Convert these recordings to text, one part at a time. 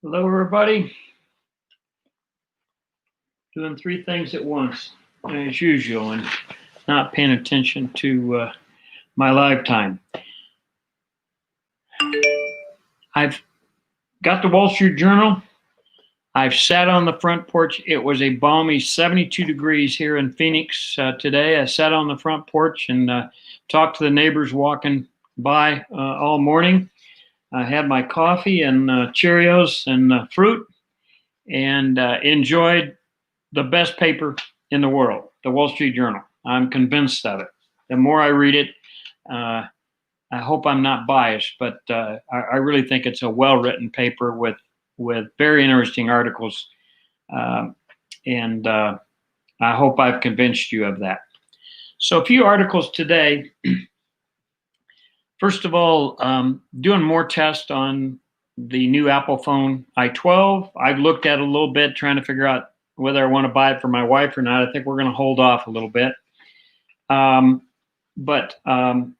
Hello, everybody. Doing three things at once, as usual, and not paying attention to my lifetime. I've got the Wall Street Journal. I've sat on the front porch. It was a balmy 72 degrees here in Phoenix today. I sat on the front porch and talked to the neighbors walking by all morning. I had my coffee and Cheerios and fruit and enjoyed the best paper in the world, the Wall Street Journal. I'm convinced of it. The more I read it, I hope I'm not biased, but I really think it's a well-written paper with very interesting articles, and I hope I've convinced you of that. So a few articles today. First of all, doing more tests on the new Apple phone i12. I've looked at it a little bit, trying to figure out whether I want to buy it for my wife or not. I think we're going to hold off a little bit. But one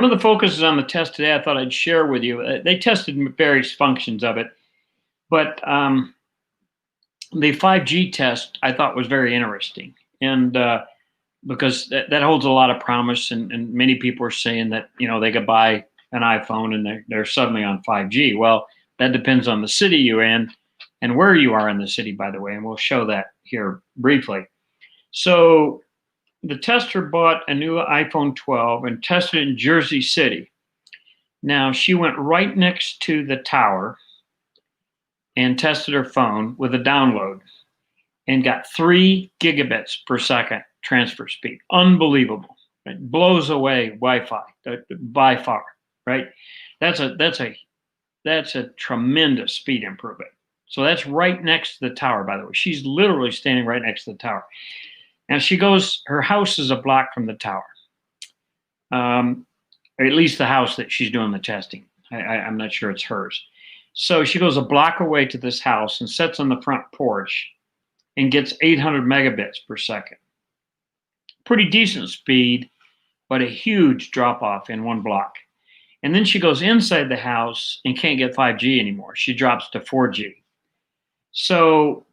of the focuses on the test today I thought I'd share with you. They tested various functions of it, but the 5G test I thought was very interesting, and because that holds a lot of promise, and many people are saying that they could buy an iPhone and they're suddenly on 5G. Well, that depends on the city you're in and where you are in the city, by the way, and we'll show that here briefly. So the tester bought a new iPhone 12 and tested it in Jersey City. Now, she went right next to the tower and tested her phone with a download and got 3 gigabits per second transfer speed. Unbelievable. It blows away Wi-Fi by far, right? That's a tremendous speed improvement. So that's right next to the tower, by the way. She's literally standing right next to the tower. Now she goes, her house is a block from the tower. Or at least the house that she's doing the testing. I'm not sure it's hers. So she goes a block away to this house and sits on the front porch and gets 800 megabits per second. Pretty decent speed, but a huge drop off in one block. And then she goes inside the house and can't get 5G anymore. She drops to 4G. So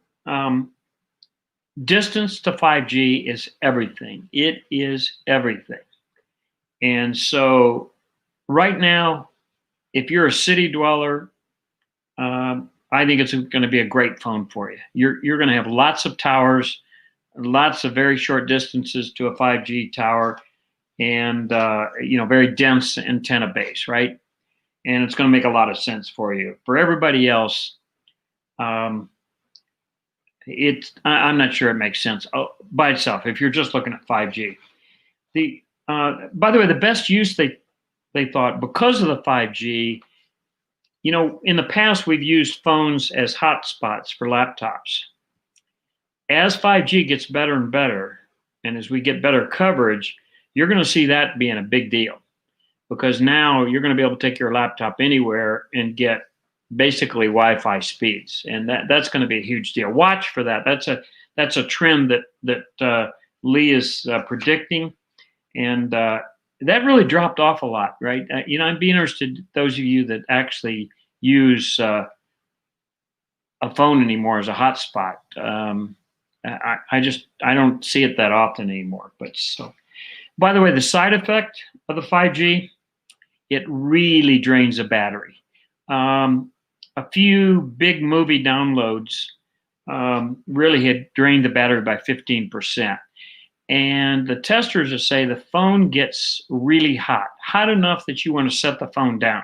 distance to 5G is everything. It is everything. And so right now, if you're a city dweller, I think it's going to be a great phone for you. You're going to have lots of towers, lots of very short distances to a 5G tower, and very dense antenna base, right? And it's going to make a lot of sense for you. For everybody else, I'm not sure it makes sense by itself if you're just looking at 5G. By the way, the best use they thought, because of the 5G, in the past we've used phones as hotspots for laptops. As 5G gets better and better, and as we get better coverage, you're going to see that being a big deal, because now you're going to be able to take your laptop anywhere and get basically Wi-Fi speeds, and that's going to be a huge deal. Watch for that. That's a trend that Lee is predicting, and that really dropped off a lot, right? I'd be interested, those of you that actually use a phone anymore as a hotspot. I don't see it that often anymore. But so, by the way, the side effect of the 5G, it really drains the battery. A few big movie downloads really had drained the battery by 15%. And the testers will say the phone gets really hot enough that you want to set the phone down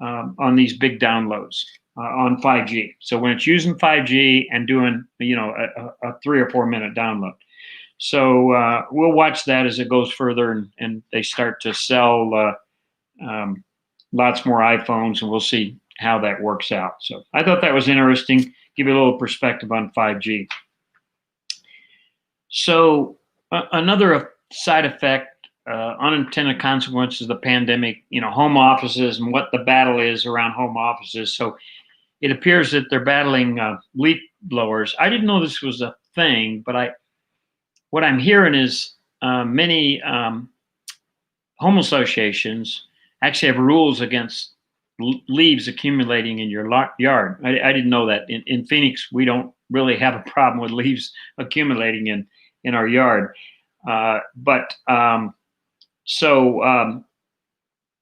on these big downloads on 5G. So when it's using 5G and doing, a 3 or 4 minute download. So we'll watch that as it goes further and they start to sell lots more iPhones, and we'll see how that works out. So I thought that was interesting. Give you a little perspective on 5G. So another side effect, unintended consequences of the pandemic, home offices and what the battle is around home offices. So it appears that they're battling leaf blowers. I didn't know this was a thing, but what I'm hearing is many home associations actually have rules against leaves accumulating in your yard. I didn't know that. In Phoenix, we don't really have a problem with leaves accumulating in our yard.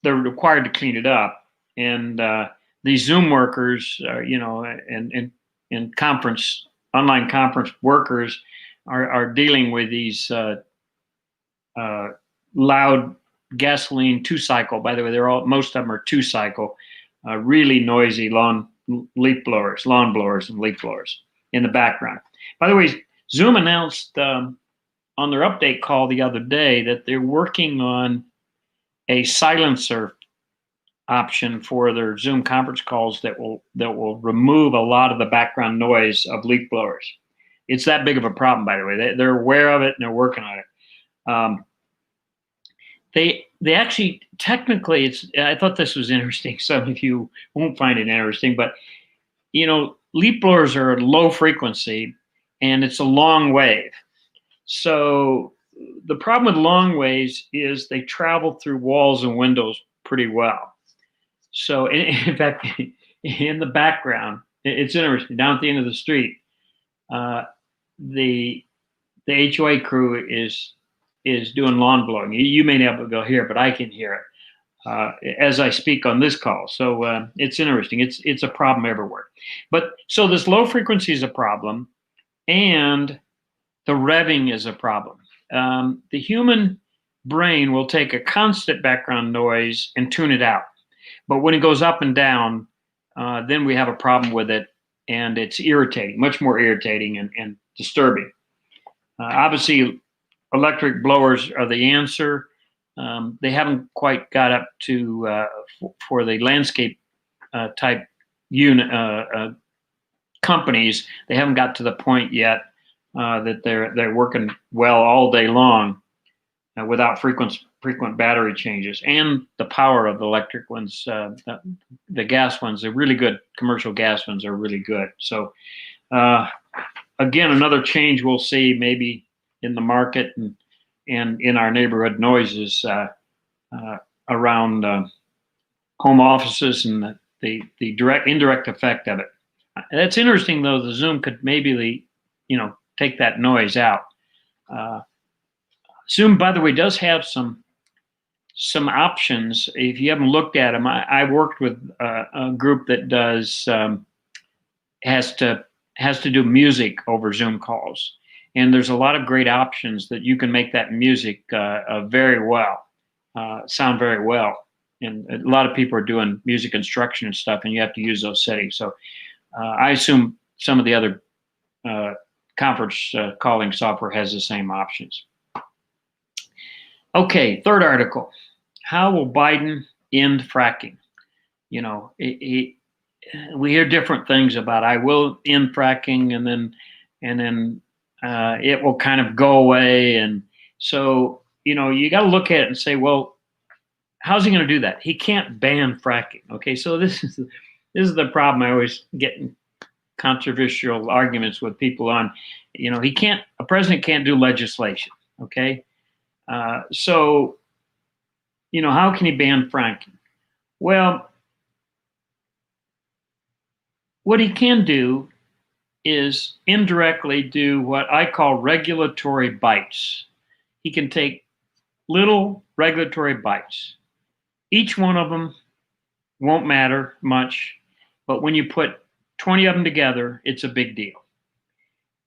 They're required to clean it up. And these Zoom workers, and online conference workers are dealing with these loud gasoline 2-cycle. By the way, most of them are 2-cycle, really noisy lawn blowers and leaf blowers in the background. By the way, Zoom announced on their update call the other day that they're working on a silencer option for their Zoom conference calls that will remove a lot of the background noise of leaf blowers. It's that big of a problem, by the way. They're aware of it and they're working on it. They actually, technically, I thought this was interesting. Some of you won't find it interesting, but leaf blowers are low frequency and it's a long wave. So the problem with long waves is they travel through walls and windows pretty well. So in fact, in the background, it's interesting. Down at the end of the street, the HOA crew is doing lawn blowing. You may not be able to hear it, but I can hear it as I speak on this call. So it's interesting. It's a problem everywhere. But so this low frequency is a problem, and the revving is a problem. The human brain will take a constant background noise and tune it out. But when it goes up and down, then we have a problem with it, and it's irritating, much more irritating and disturbing. Obviously, electric blowers are the answer. They haven't quite got up to for the landscape type unit companies. They haven't got to the point yet that they're working well all day long without frequent battery changes. And the power of the electric ones, the gas ones, are really good. Commercial gas ones are really good. So again, another change we'll see maybe in the market and in our neighborhood noises around home offices and the indirect effect of it. That's interesting, though. The Zoom could maybe take that noise out. Zoom, by the way, does have some options. If you haven't looked at them, I worked with a group that has to do music over Zoom calls. And there's a lot of great options that you can make that music very well, sound very well. And a lot of people are doing music instruction and stuff, and you have to use those settings. So I assume some of the other conference calling software has the same options. Okay, third article. How will Biden end fracking? We hear different things about I will end fracking, and then it will kind of go away. And so, you got to look at it and say, well, how's he going to do that? He can't ban fracking. Okay, so this is the problem. I always get in controversial arguments with people on, a president can't do legislation. Okay, so, how can he ban fracking? Well, what he can do is indirectly do what I call regulatory bites. He can take little regulatory bites. Each one of them won't matter much, but when you put 20 of them together, it's a big deal.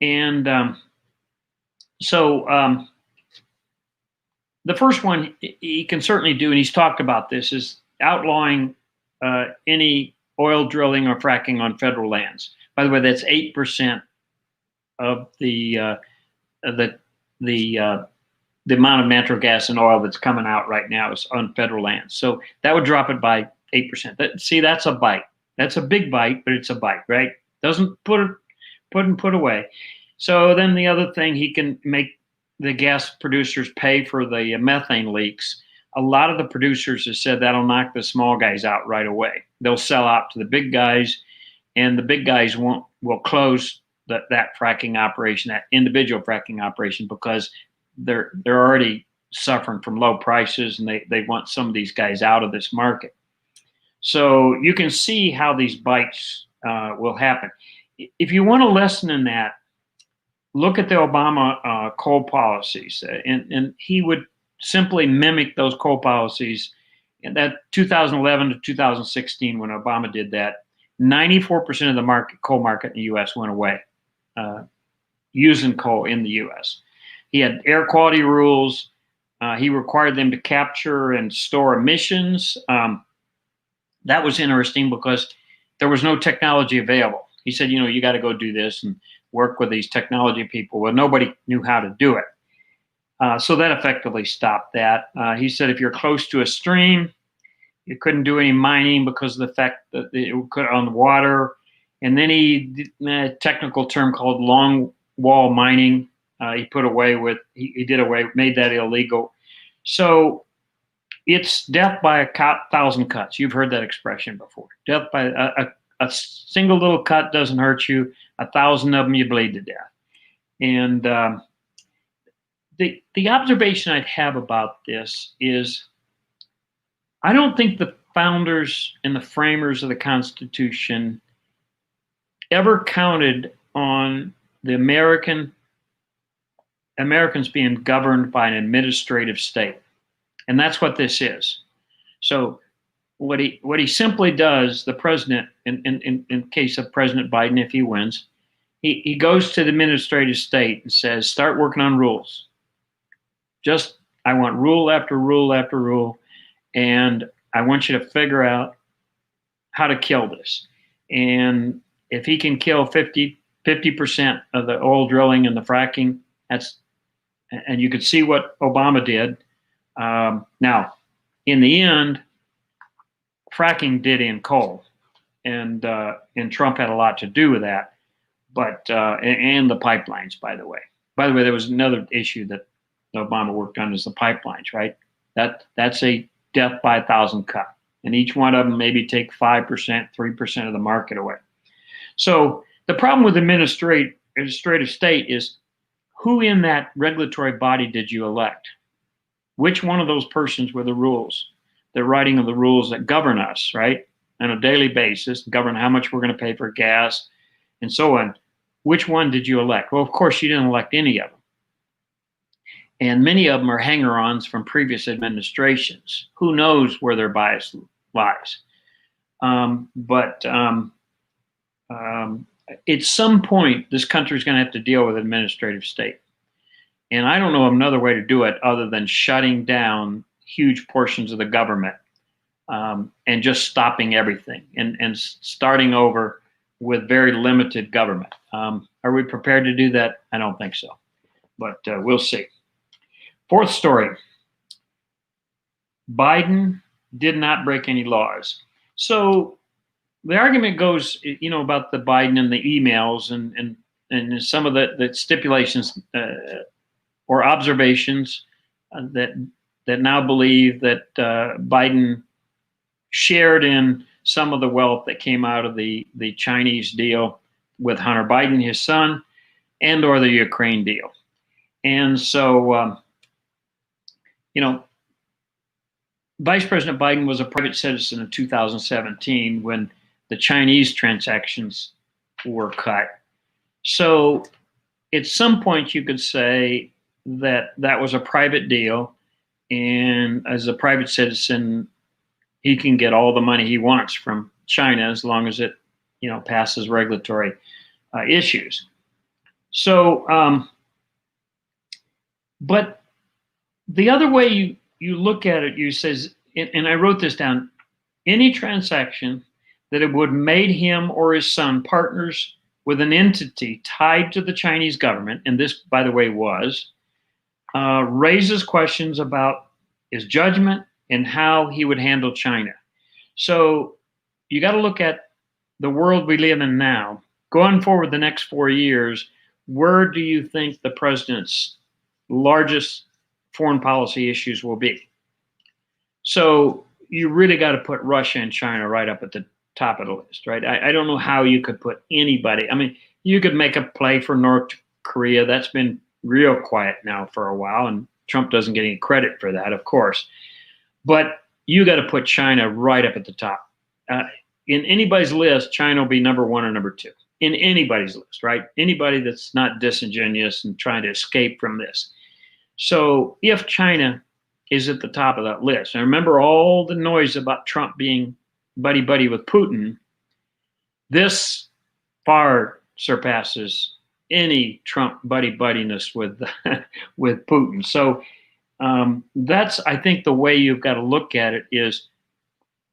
And the first one he can certainly do, and he's talked about this, is outlawing any oil drilling or fracking on federal lands. By the way, that's 8% of the amount of natural gas and oil that's coming out right now is on federal lands. So that would drop it by 8%. That's a bite. That's a big bite, but it's a bite, right? Doesn't put away. So then the other thing, he can make the gas producers pay for the methane leaks. A lot of the producers have said that'll knock the small guys out right away. They'll sell out to the big guys, and the big guys will close that fracking operation, that individual fracking operation, because they're already suffering from low prices, and they want some of these guys out of this market. So you can see how these bites will happen. If you want a lesson in that, look at the Obama coal policies, and he would simply mimic those coal policies. In that 2011 to 2016, when Obama did that, 94% of the coal market in the U.S. went away, using coal in the U.S. He had air quality rules. He required them to capture and store emissions. That was interesting because there was no technology available. He said, you got to go do this and work with these technology people. Well, nobody knew how to do it. So that effectively stopped that. He said if you're close to a stream, you couldn't do any mining because of the fact that it could on the water. And then he did a technical term called long wall mining. He made that illegal. So it's death by 1,000 cuts. You've heard that expression before. Death by a single little cut doesn't hurt you. 1,000 of them, you bleed to death. And the observation I'd have about this is I don't think the founders and the framers of the Constitution ever counted on the Americans being governed by an administrative state. And that's what this is. So what he simply does, the president, in case of President Biden, if he wins, he goes to the administrative state and says, start working on rules. I want rule after rule after rule, and I want you to figure out how to kill this. And if he can kill 50% of the oil drilling and the fracking, and you could see what Obama did. Now, in the end, fracking did end coal, and Trump had a lot to do with that. But and the pipelines, by the way. By the way, there was another issue that Obama worked on is the pipelines, right? That's a death by 1,000 cut, and each one of them maybe take 5%, 3% of the market away. So the problem with administrative state is who in that regulatory body did you elect? Which one of those persons were the rules? The writing of the rules that govern us, right? On a daily basis, govern how much we're going to pay for gas and so on. Which one did you elect? Well, of course, you didn't elect any of them. And many of them are hanger-ons from previous administrations. Who knows where their bias lies? At some point, this country is going to have to deal with administrative state. And I don't know another way to do it other than shutting down huge portions of the government and just stopping everything and starting over with very limited government. Are we prepared to do that? I don't think so, but we'll see. Fourth story. Biden did not break any laws. So the argument goes, about the Biden and the emails and some of the stipulations or observations that now believe that Biden shared in some of the wealth that came out of the Chinese deal with Hunter Biden, his son, and or the Ukraine deal. And so, Vice President Biden was a private citizen in 2017 when the Chinese transactions were cut. So at some point you could say that was a private deal, and as a private citizen, he can get all the money he wants from China as long as it, passes regulatory issues. So, but the other way you look at it, you says, and I wrote this down, any transaction that it would made him or his son partners with an entity tied to the Chinese government, and this, by the way, raises questions about his judgment and how he would handle China. So you got to look at the world we live in now. Going forward the next 4 years, where do you think the president's largest foreign policy issues will be? So you really got to put Russia and China right up at the top of the list, right? I don't know how you could put anybody. I mean, you could make a play for North Korea. That's been real quiet now for a while, and Trump doesn't get any credit for that, of course. But you got to put China right up at the top. uh, in anybody's list, China will be number one or number two. In anybody's list, right? Anybody that's not disingenuous and trying to escape from this. So if China is at the top of that list, and remember all the noise about Trump being buddy-buddy with Putin, this far surpasses any Trump buddy-buddiness with with Putin. So that's, I think, the way you've got to look at it is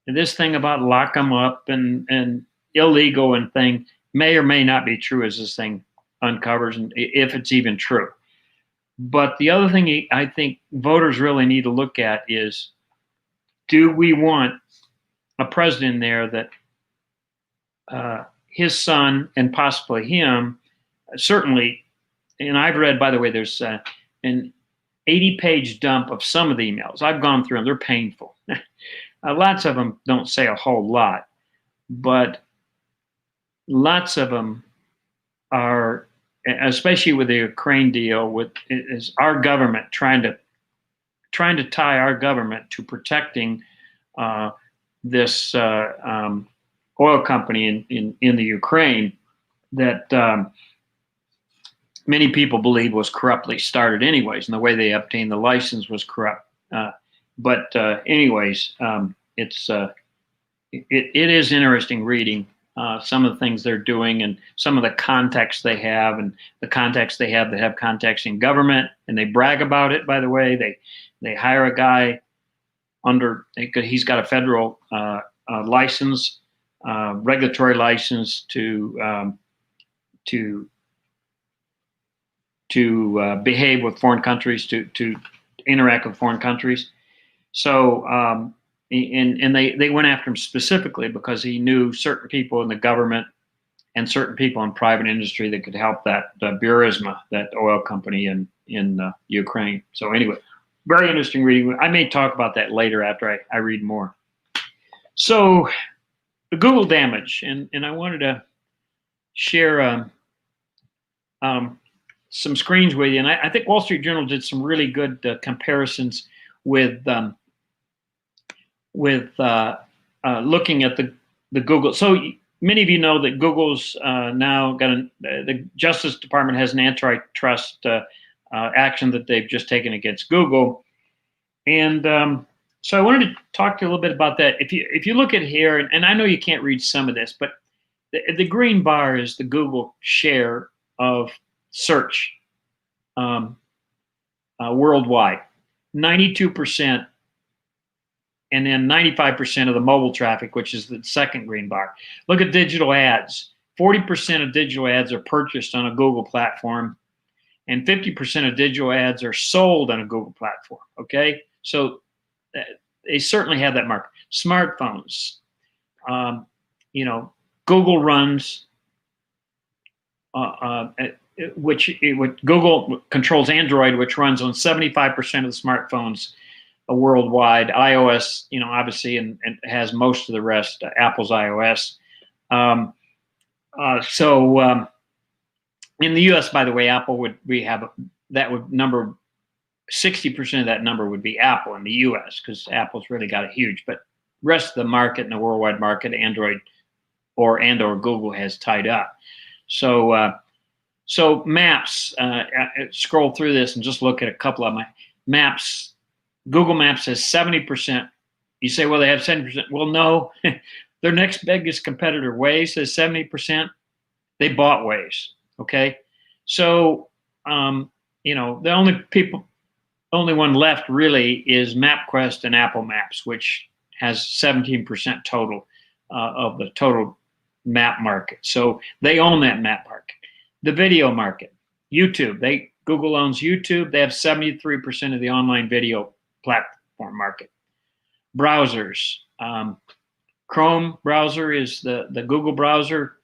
this thing about lock them up and illegal and thing may or may not be true as this thing uncovers, and if it's even true. But the other thing I think voters really need to look at is, do we want a president there that his son and possibly him, certainly, and I've read, by the way, there's an 80-page dump of some of the emails. I've gone through them. They're painful. Lots of them don't say a whole lot, but lots of them are, especially with the Ukraine deal, with is our government trying to tie our government to protecting this oil company in the Ukraine that many people believe was corruptly started anyways, and the way they obtained the license was corrupt. But anyways, it is interesting reading some of the things they're doing and some of the contacts they have, and the contacts they have contacts in government, and they brag about it. By the way, they hire a guy he's got a federal license, regulatory license to behave with foreign countries, to interact with foreign countries. So, and they went after him specifically because he knew certain people in the government and certain people in private industry that could help that Burisma, that oil company in Ukraine. So anyway, very interesting reading. I may talk about that later after I read more. So the Google damage, and I wanted to share some screens with you. And I think Wall Street Journal did some really good comparisons with looking at the Google. So many of you know that Google's now got the Justice Department has an antitrust action that they've just taken against Google, and so I wanted to talk to you a little bit about that. If you look at here, and I know you can't read some of this, but the green bar is the Google share of search worldwide, 92%. And then 95% of the mobile traffic, which is the second green bar. Look at digital ads. 40% of digital ads are purchased on a Google platform, and 50% of digital ads are sold on a Google platform. Okay, so they certainly have that market. Smartphones, Google runs, which Google controls Android, which runs on 75% of the smartphones worldwide. iOS, obviously, and has most of the rest. Apple's iOS. So in the U.S., by the way, that would number 60% of that number would be Apple in the U.S. because Apple's really got a huge. But rest of the market, in the worldwide market, Android or Google has tied up. So so Maps. Scroll through this and just look at a couple of my maps. Google Maps has 70%. You say, well, they have 70%. Well, no, their next biggest competitor, Waze, has 70%. They bought Waze. Okay, so the only one left really is MapQuest and Apple Maps, which has 17% total of the total map market. So they own that map market. The video market, YouTube. Google owns YouTube. They have 73% of the online video platform market. Browsers, Chrome browser is the Google browser.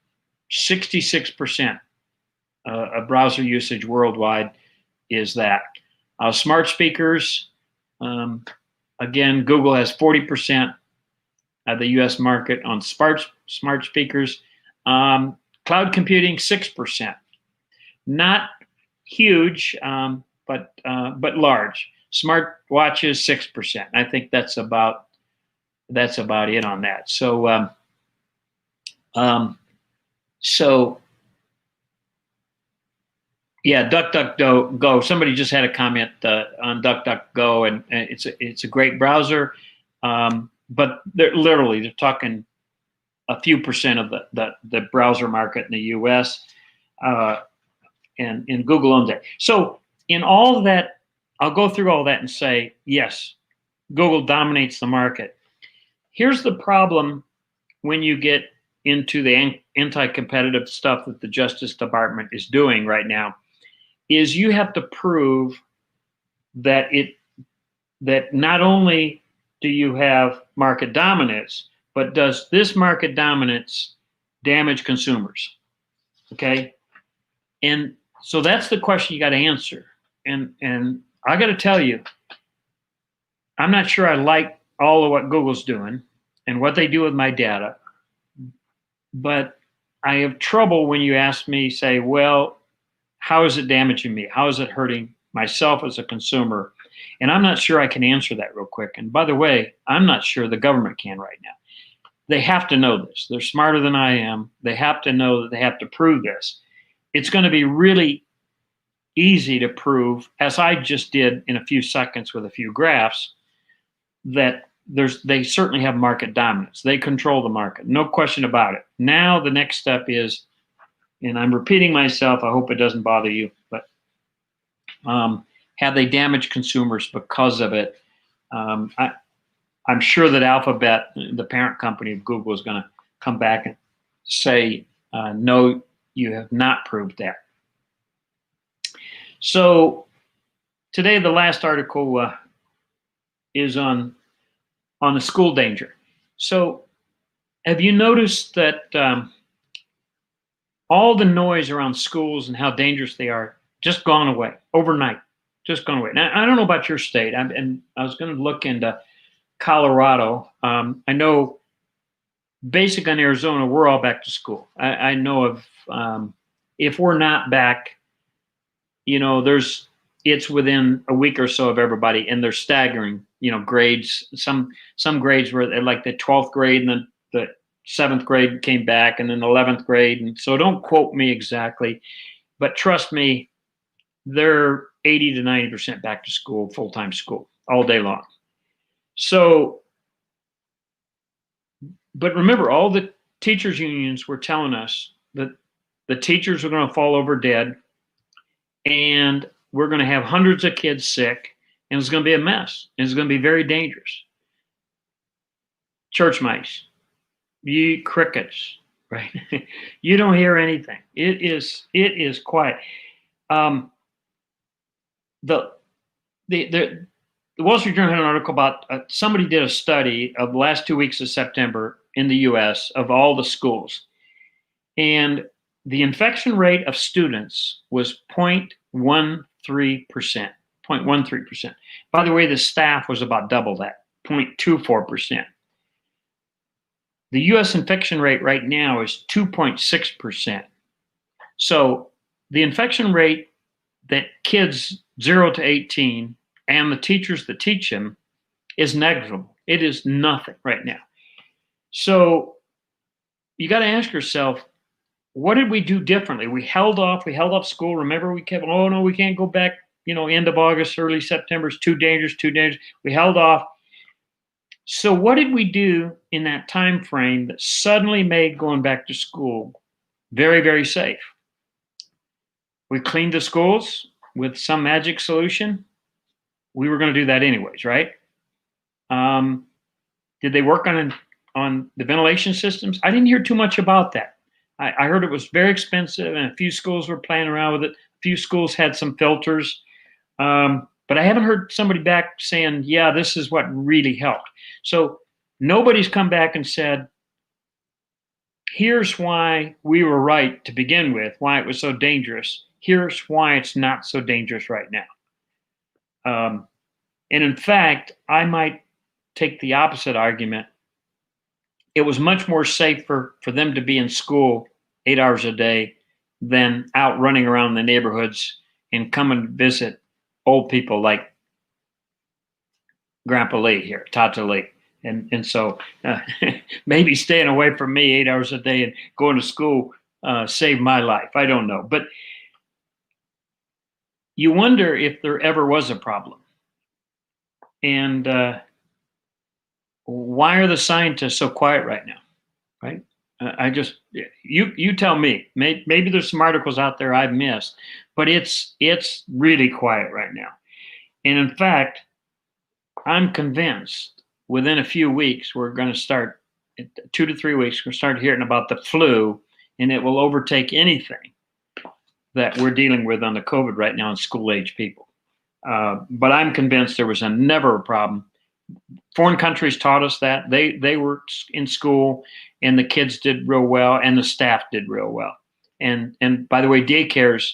66% of browser usage worldwide is that. Smart speakers, again, Google has 40% of the U.S. market on smart speakers. Cloud computing, 6%. Not huge, but large. Smart watches, 6%. I think that's about it on that. So So yeah, DuckDuckGo. Somebody just had a comment on DuckDuckGo, and it's a great browser, but they're talking a few percent of the browser market in the U.S. And Google owns it. So in all of that, I'll go through all that and say yes, Google dominates the market. Here's the problem when you get into the anti-competitive stuff that the Justice Department is doing right now, is you have to prove that that not only do you have market dominance, but does this market dominance damage consumers? Okay, and so that's the question you got to answer. And I got to tell you, I'm not sure I like all of what Google's doing and what they do with my data, but I have trouble when you ask me, say, well, how is it damaging me? How is it hurting myself as a consumer? And I'm not sure I can answer that real quick. And by the way, I'm not sure the government can right now. They have to know this. They're smarter than I am. They have to know that they have to prove this. It's going to be really easy to prove, as I just did in a few seconds with a few graphs, that they certainly have market dominance. They control the market, no question about it. Now the next step is, and I'm repeating myself, I hope it doesn't bother you, but have they damaged consumers because of it? I'm sure that Alphabet, the parent company of Google, is going to come back and say, no, you have not proved that. So today, the last article is on the school danger. So have you noticed that all the noise around schools and how dangerous they are just gone away overnight, just gone away? Now, I don't know about your state, and I was going to look into Colorado. I know basically in Arizona, we're all back to school. I know of, if we're not back, it's within a week or so of everybody, and they're staggering, grades. Some grades were like the 12th grade, and then the 7th grade came back, and then the 11th grade. And so don't quote me exactly, but trust me, they're 80 to 90% back to school, full-time school, all day long. So, but remember, all the teachers unions were telling us that the teachers are going to fall over dead, and we're going to have hundreds of kids sick, and it's going to be a mess, and it's going to be very dangerous. Church mice, you crickets, right? You don't hear anything. It is quiet. The Wall Street Journal had an article about somebody did a study of the last 2 weeks of September in the U.S. of all the schools, and the infection rate of students was 0.13%. 0.13%. By the way, the staff was about double that, 0.24%. The U.S. infection rate right now is 2.6%. So the infection rate that kids 0 to 18 and the teachers that teach them is negligible. It is nothing right now. So you got to ask yourself, what did we do differently? We held off school. Remember, we kept, oh no, we can't go back, end of August, early September is too dangerous. We held off. So what did we do in that time frame that suddenly made going back to school very, very safe? We cleaned the schools with some magic solution. We were going to do that anyways, right? Did they work on the ventilation systems? I didn't hear too much about that. I heard it was very expensive, and a few schools were playing around with it. A few schools had some filters, but I haven't heard somebody back saying, yeah, this is what really helped. So nobody's come back and said, here's why we were right to begin with, why it was so dangerous. Here's why it's not so dangerous right now. And in fact, I might take the opposite argument. It was much more safer for them to be in school 8 hours a day than out running around the neighborhoods and come and visit old people like Grandpa Lee here, Tata Lee, And so maybe staying away from me 8 hours a day and going to school saved my life. I don't know. But you wonder if there ever was a problem. And why are the scientists so quiet right now? Right? I just you tell me. Maybe there's some articles out there I've missed, but it's really quiet right now. And in fact, I'm convinced within a few weeks we're going to start 2 to 3 weeks. We're going to start hearing about the flu, and it will overtake anything that we're dealing with on the COVID right now in school age people. But I'm convinced there was never a problem. Foreign countries taught us that. They were in school, and the kids did real well, and the staff did real well. And by the way, daycares,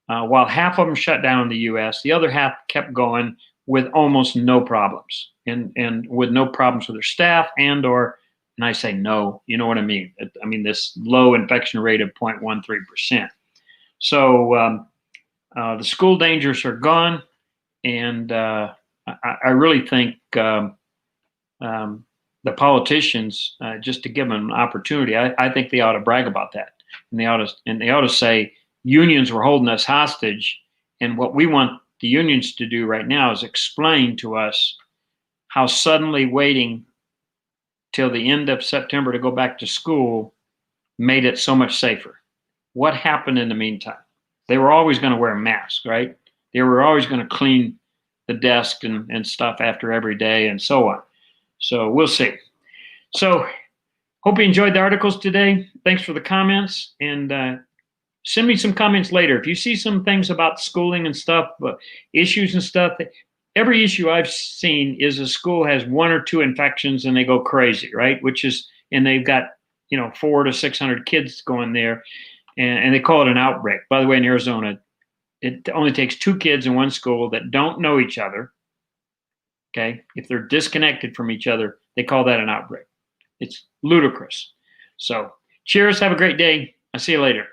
while half of them shut down in the U.S., the other half kept going with almost no problems, and with no problems with their staff and I say no, you know what I mean? I mean this low infection rate of 0.13%. So the school dangers are gone, and I really think the politicians, just to give them an opportunity, I think they ought to brag about that, and they ought to say unions were holding us hostage, and what we want the unions to do right now is explain to us how suddenly waiting till the end of September to go back to school made it so much safer. What happened in the meantime? They were always going to wear masks, right? They were always going to clean the desk and stuff after every day and so on. So we'll see. So hope you enjoyed the articles today. Thanks for the comments, and send me some comments later. If you see some things about schooling and stuff, issues and stuff, every issue I've seen is a school has 1 or 2 infections and they go crazy, right? And they've got, 400 to 600 kids going there, and they call it an outbreak. By the way, in Arizona, it only takes 2 kids in one school that don't know each other. Okay. If they're disconnected from each other, they call that an outbreak. It's ludicrous. So cheers. Have a great day. I'll see you later.